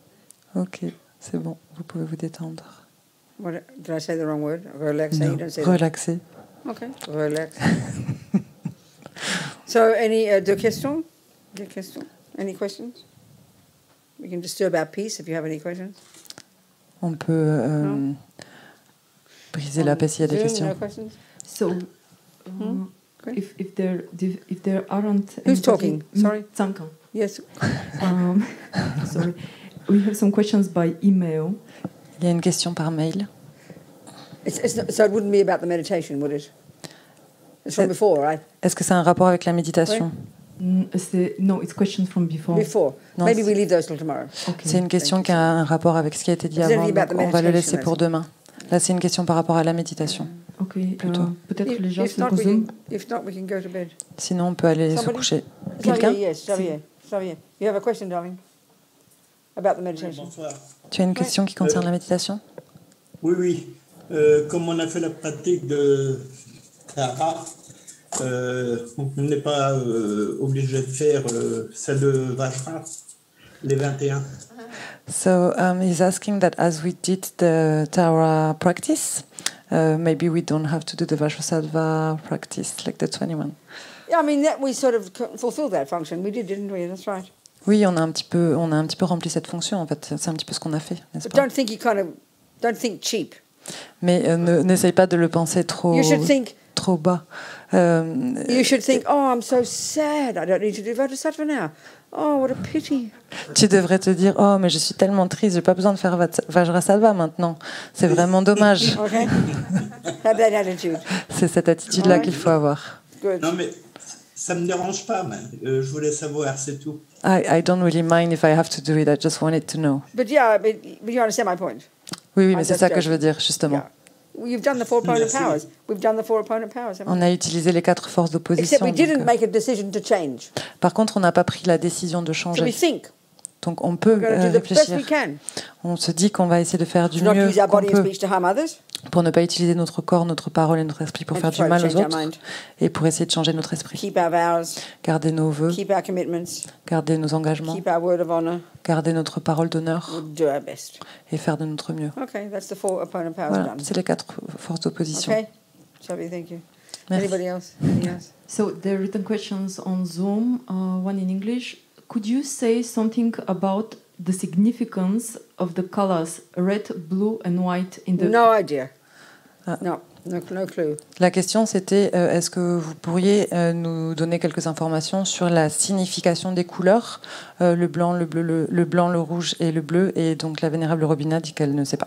Ok, c'est bon, vous pouvez vous détendre. What, did I say the wrong word? Relaxez. Non, You don't say that. relaxer. Okay, relax. So, any deux questions? Des questions? Any questions? We can disturb our peace if you have any questions. On peut briser la paix s'il y a des Zoom, questions. No questions? So, Great. if there aren't Who's anybody- talking? Sorry. Zanka. Yes. Sorry, we have some questions by email. Il y a une question par mail. It's not, so it wouldn't be about the meditation, would it? It's from before, right? Est-ce que c'est un rapport avec la méditation? No, it's question from before. Before. Non, Maybe c'est- we leave those till tomorrow. Okay. C'est une question qui a un rapport avec ce qui a été dit It's avant, anything about donc the on va le meditation, laisser pour demain. Là, c'est une question par rapport à la méditation. Ok, Plutôt. peut-être les gens If se not, posent. if not, we can go to bed. Sinon, on peut aller se Somebody? coucher. Xavier, Quelqu'un? yes, Xavier. Xavier. You have a question, darling? About the meditation? Bonsoir. Tu as une question qui concerne la méditation? Oui, oui. Comme on a fait la pratique de Tara, on n'est pas obligé de faire celle de Vajra, les 21. So he's asking that as we did the Tara practice, maybe we don't have to do the Vajrasattva practice like the 21. Yeah, I mean, that we sort of fulfilled that function. We did, didn't we? That's right. Oui, on a un petit peu rempli cette fonction en fait. C'est un petit peu ce qu'on a fait, n'est-ce But pas? don't think cheap. Mais n'essaye pas de le penser You should think. trop bas. You should think, oh, I'm so sad. I don't need to do Vajrasattva now. Oh, what a pity. Tu devrais te dire, oh, mais je suis tellement triste, j'ai pas besoin de faire Vajrasattva maintenant. C'est vraiment dommage. Okay. Have that attitude. C'est cette attitude-là qu'il faut avoir. Good. Non, mais ça me dérange pas, mais je voulais savoir, c'est tout. I don't really mind if I have to do it, I just wanted to know. But yeah, but you understand my point. Oui, mais I'm c'est just ça que joking. je veux dire, justement. Yeah. You've done the four opponent Merci. powers. We've done the four opponent powers. haven't we? On a utilisé les 4 forces Except d'opposition. we didn't donc, make a decision to change. Par contre, on n'a pas pris la décision de So we changer. think Donc on peut we're going to do the best we réfléchir. can. On se dit qu'on va essayer de faire du To not mieux use our qu'on body and peut speech to harm others. pour ne pas utiliser notre corps, notre parole et notre esprit pour And faire to du try to mal aux change our autres mind. et pour essayer de changer notre esprit. Keep our vows. Garder nos vœux, Keep our commitments. garder nos engagements, Keep our word of honor. garder notre parole d'honneur We'll do our best. et faire de notre mieux. Okay, that's the four opponent powers Voilà, done. c'est les 4 forces d'opposition. Okay, Shabby, thank you. Merci. Anybody else? Anything else? So there are written questions on Zoom, one in English. Could you say something about the significance of the colors red, blue and white in the... No idea. Ah. No clue. La question c'était est-ce que vous pourriez nous donner quelques informations sur la signification des couleurs, le blanc, le bleu, le blanc, le rouge et le bleu, et donc la vénérable Robina dit qu'elle ne sait pas.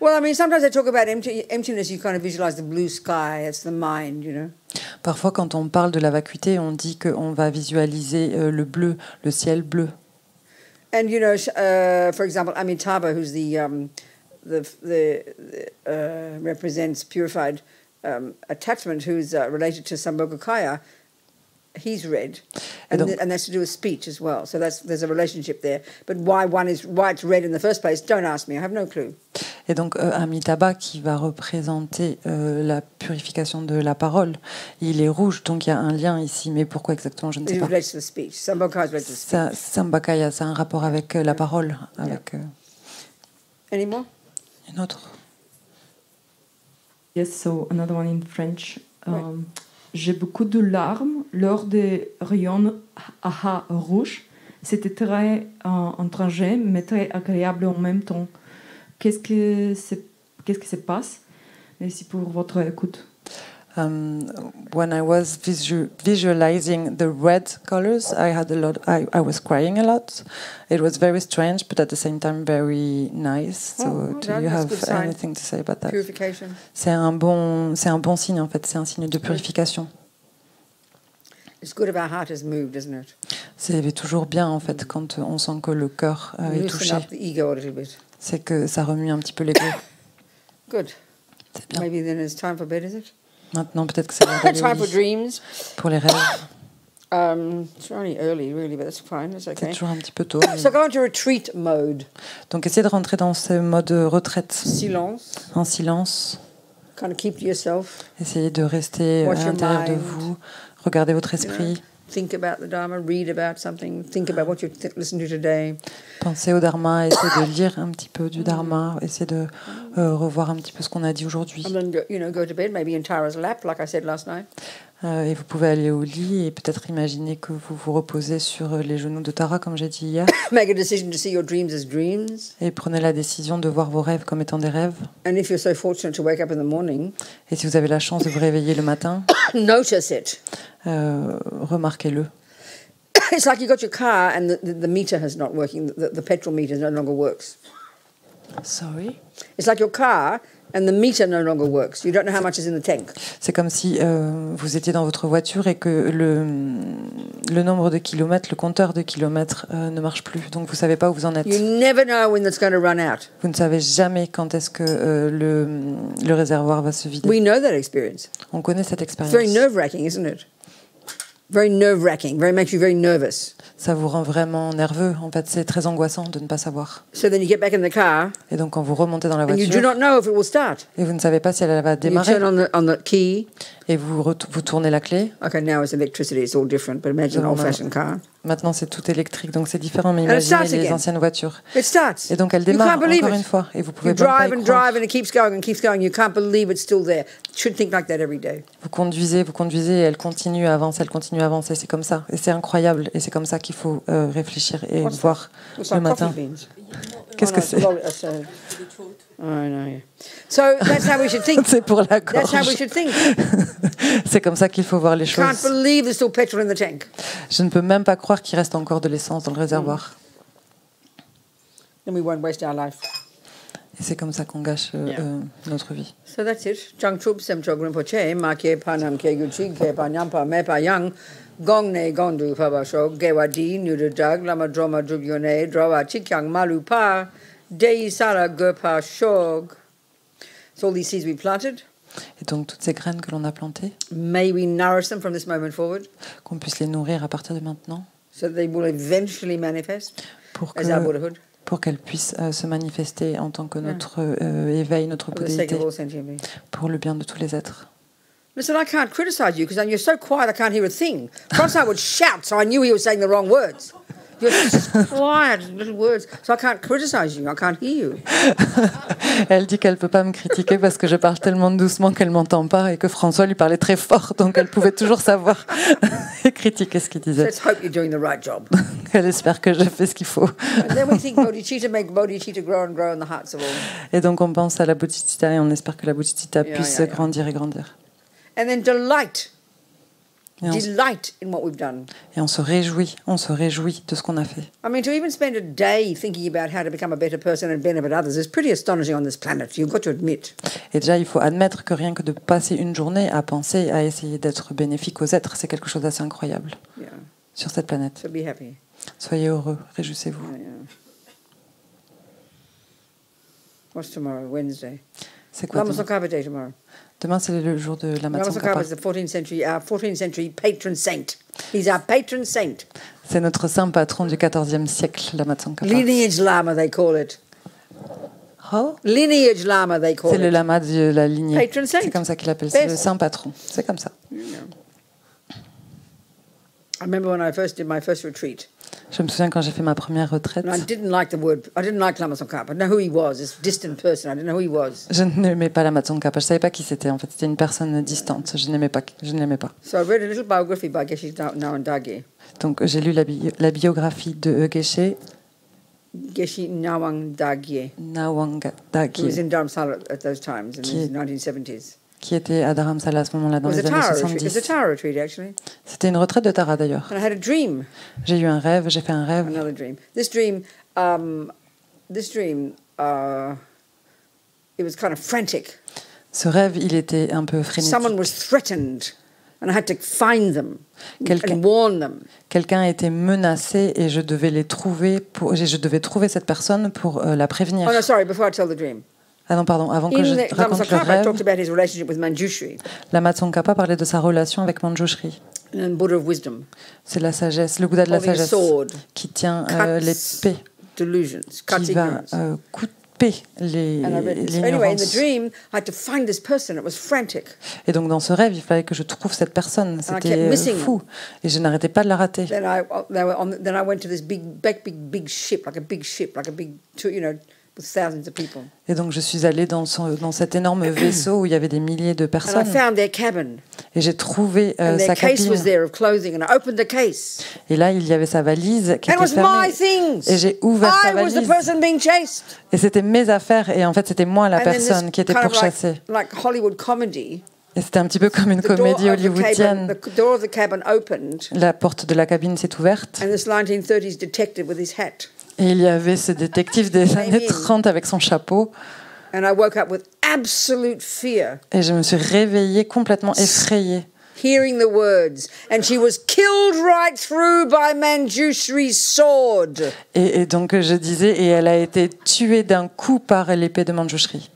Well, I mean, sometimes I talk about emptiness. You kind of visualize the blue sky. It's the mind, you know. Parfois, quand on parle de la vacuité, on dit qu'on va visualiser le bleu, le ciel bleu. And you know, for example, Amitabha, who's represents purified attachment, who's related to Sambhogakaya, he's red, and, donc- and that's to do with speech as well. So there's a relationship there. But why it's red in the first place? Don't ask me. I have no clue. Et donc Amitabha qui va représenter la purification de la parole, il est rouge, donc il y a un lien ici, mais pourquoi exactement, je ne sais It pas. relates to the speech. Sambhogakaya is related to the speech. Sambhakaya, ça a un rapport avec la parole, avec Any more? une autre. Yes, so another one in French. Ouais. J'ai beaucoup de larmes lors des rayons AHA rouges. C'était très entraînant, mais très agréable en même temps. Qu'est-ce qui se passe? Merci pour votre écoute. When I was visualizing the red colors, I was crying a lot. It was very strange, but at the same time very nice. So, well do done. you That's have good sign. anything to say about that? Purification. C'est un bon signe en fait. C'est un signe de purification. It's good if our heart is moved, isn't it? C'est toujours bien en fait quand on sent que le cœur est Loosen touché. up the ego a little bit. C'est que ça remue un petit peu l'ego. Good. C'est bien. Maybe then it's time for bed, is it? Maintenant peut-être que c'est l'heure d'aller au Time for lit. dreams. Pour les rêves. It's only early, really, but that's fine. That's C'est okay. toujours un petit peu tôt. mais- So go into retreat mode. Donc essayez de rentrer dans ce mode retraite, Silence. en silence. Kind of keep to yourself. Essayez de rester à Watch your l'intérieur de mind. vous. Regardez votre You know, esprit. think about the Dharma, read about something, think about what you listened to today. Pensez au Dharma, essayez de lire un petit peu du Dharma, essayez de revoir un petit peu ce qu'on a dit aujourd'hui. And then, go to bed, maybe in Tara's lap, like I said last night. Et vous pouvez aller au lit et peut-être imaginer que vous vous reposez sur les genoux de Tara, comme j'ai dit hier. Make a decision to see your dreams as dreams. Et prenez la décision de voir vos rêves comme étant des rêves. And if you're so fortunate to wake up in the morning, Et si vous avez la chance de vous réveiller le matin, notice it. remarquez-le. It's like you got your car and the meter has not working, the petrol meter no longer works. Sorry. It's like your car and the meter no longer works. You don't know how much is in the tank. C'est comme si vous étiez dans votre voiture et que le nombre de kilomètres, le compteur de kilomètres ne marche plus. Donc vous ne savez pas où vous en êtes. You never know when it's going to run out. Vous ne savez jamais quand est-ce que le réservoir va se vider. We know that experience. On connaît cette It's very expérience. nerve-wracking, isn't it? very nerve-wracking, makes you very nervous. Ça vous rend vraiment nerveux. En fait, c'est très angoissant de ne pas savoir. So then you get back in the car, Et donc, quand vous remontez dans la and you do voiture, not know if it will start. et vous ne savez pas si elle va And you démarrer, turn on the key. et vous tournez la clé. Okay, now it's electricity, it's all different, but imagine an Non, non. old-fashioned car. Maintenant, c'est tout électrique, donc c'est différent. Mais And it starts imaginez les again. anciennes voitures. It starts. Et donc, elle You démarre can't believe encore it. une fois. Et vous pouvez You même pas drive y and croire. drive, and it keeps going and keeps going. You can't believe it's still there. You should think like that every day. Vous conduisez, et elle continue à avancer, C'est comme ça. Et c'est incroyable. Et c'est comme ça qu'il faut réfléchir et What's voir It's le like matin. coffee beans. Qu'est-ce Oh, que no, c'est? Oh, I know, yeah. So that's how we should think. C'est pour la That's how we gorge. should think. C'est comme ça qu'il faut voir les Can't choses. believe there's still petrol in the tank. Je ne peux même pas croire qu'il reste encore de l'essence dans le réservoir. Then we won't waste our life. Et c'est comme ça qu'on gâche notre vie. So that's it. Jang Chup Sem Chog Rinpoche, Ma Ke Panam Ke Guchi, Ke Panyampa, Me Pa Yang, Gong Ne Gondu Paba Shog, Gewa Di, Nuda Dag, Lama Droma Drug Yone, Drawa Chikyang Malu Pa, Dei Sara Gurpa Shog. So all these seeds we planted, Et donc toutes ces graines que l'on a plantées, may we nourish them from this moment forward, qu'on puisse les nourrir à partir de maintenant, so that they will eventually manifest as our Buddhahood, pour qu'elles puissent se manifester en tant que notre éveil, notre for the sake bouddhéité, of all sentient beings. pour le bien de tous les êtres. Listen, I can't criticize you because you're so quiet I can't hear a thing. Francois would shout, so I knew he was saying the wrong words. You're just quiet, little words, so I can't criticize you. I can't hear you. Elle dit qu'elle ne peut pas me critiquer parce que je parle tellement doucement qu'elle ne m'entend pas et que François lui parlait très fort, donc elle pouvait toujours savoir et critiquer ce qu'il So disait. let's hope you're doing the right job. Elle espère que je fais ce qu'il faut. And then we think bodhicitta make bodhicitta grow and grow in the hearts of all. Et donc on pense à la Bodhicitta et on espère que la Bodhicitta Yeah, puisse yeah, yeah. grandir et grandir. And then delight Et in what we've done. on se réjouit de ce qu'on a fait. I mean, to even spend a day thinking about how to become a better person and benefit others is pretty astonishing on this planet. You've got to admit. Et déjà, il faut admettre que rien que de passer une journée à penser, à essayer d'être bénéfique aux êtres, c'est quelque chose d'assez incroyable Yeah. sur cette planète. So be happy. Soyez heureux, réjouissez-vous. Yeah. What's tomorrow? Wednesday. C'est quoi Lama demain? Tsongkhapa Day tomorrow. Demain, c'est le jour de la Lama Tsongkhapa Tsongkhapa. is the 14th century patron saint. He's our patron saint. C'est notre saint patron du XIVe siècle, Lama Tsongkhapa. Lineage Lama, they call it. Oh, Lineage Lama, they call c'est le it. lama de la lignée. Patron saint. C'est comme ça qu'il appelle. C'est le Best. saint patron. C'est comme ça. I remember when I first did my first retreat, Je me souviens quand j'ai fait ma première retraite, and I didn't like the word. I didn't like Lama Tsongkhapa. I didn't know who he was. This distant person. I didn't know who he was. je n'aimais pas Lama Tsongkhapa. Je savais pas qui c'était. En fait, c'était une personne distante. Je ne l'aimais pas. So I read a little biography by Geshe Nawang Donc j'ai lu la biographie de Geshe Geshe Nawang Dagye, Nawang who was Dagye, in Dharamsala at those times in Qui- the 1970s. qui était à Dharamsala à ce moment-là, It dans was a les années Tara retreat. It was a 70. Tara retreat, actually. C'était une retraite de Tara d'ailleurs. And I had a dream, J'ai eu un rêve, j'ai fait un rêve. another dream. This dream, it was kind of frantic. Ce rêve, il était un peu Someone frénétique. was threatened, and I had to find them Quelqu'un- and warn them. Quelqu'un était menacé et je devais je devais trouver cette personne pour la prévenir. Oh no, sorry. Before I tell the dream, Ah non, pardon, avant que je in the Lama raconte le Tsongkhapa, rêve, talked about his relationship with Manjushri, Lama Tsongkhapa parlait de sa relation avec Manjushri. and Buddha of wisdom, C'est la sagesse, le Bouddha de la holding a sagesse, sword, qui tient cuts l'épée, delusions, cuts qui va ignorance. couper les And I read this. Anyway, in the l'ignorance. dream, I had to find this person. It was frantic. Et donc dans ce rêve, il fallait que je trouve cette personne. kept C'était missing fou. Et je n'arrêtais pas de la rater. Then I went to this big ship, like a big, with thousands of people. Et donc je suis allée dans cet énorme vaisseau où il y avait des milliers de And I personnes. found their cabin, Et j'ai trouvé and sa their case cabine. was there of clothing, and I opened the case, Et là, il y avait sa valise qui and it était was my fermée. things. Et j'ai ouvert sa I was the valise. person being chased. Et c'était mes affaires. Et en fait, c'était moi la And then this personne qui était kind of pourchassée. like Hollywood comedy. Et c'était un petit peu comme une The door comédie of the hollywoodienne. door of the cabin opened, La porte de la cabine s'est ouverte. and this 1930s detective with his hat. Et il y avait ce détective des années 30 avec son chapeau. And I woke up with absolute fear, Et je me suis réveillée complètement effrayée. hearing the words, and she was killed right through by Manjushri's sword. Et donc je disais, et elle a été tuée d'un coup par l'épée de Manjushri.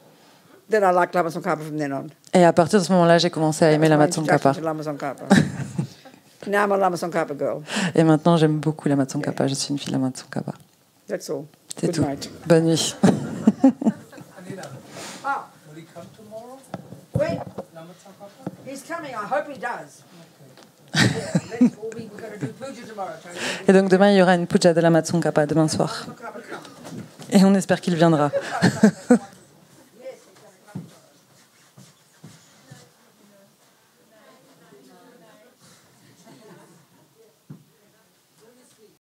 Then I liked Lama Tsongkhapa from then on. Et à partir de ce moment-là, j'ai commencé à aimer That was Lama my introduction Tsongkhapa. to Lama Tsongkhapa. Now I'm a Lama Tsongkhapa girl. Et maintenant, j'aime beaucoup la Tsongkhapa. Je suis une fille Lama Tsongkhapa. That's all. C'est Good tout. night. Bonne nuit. Ah. Will he come tomorrow? Wait. Lama Tsongkhapa? He's coming. I hope he does. Yeah, let's all be. We're going to do puja tomorrow, Tony. Et donc demain, il y aura une puja de Lama Tsongkhapa, demain soir. Tsongkhapa come. Et on espère qu'il viendra.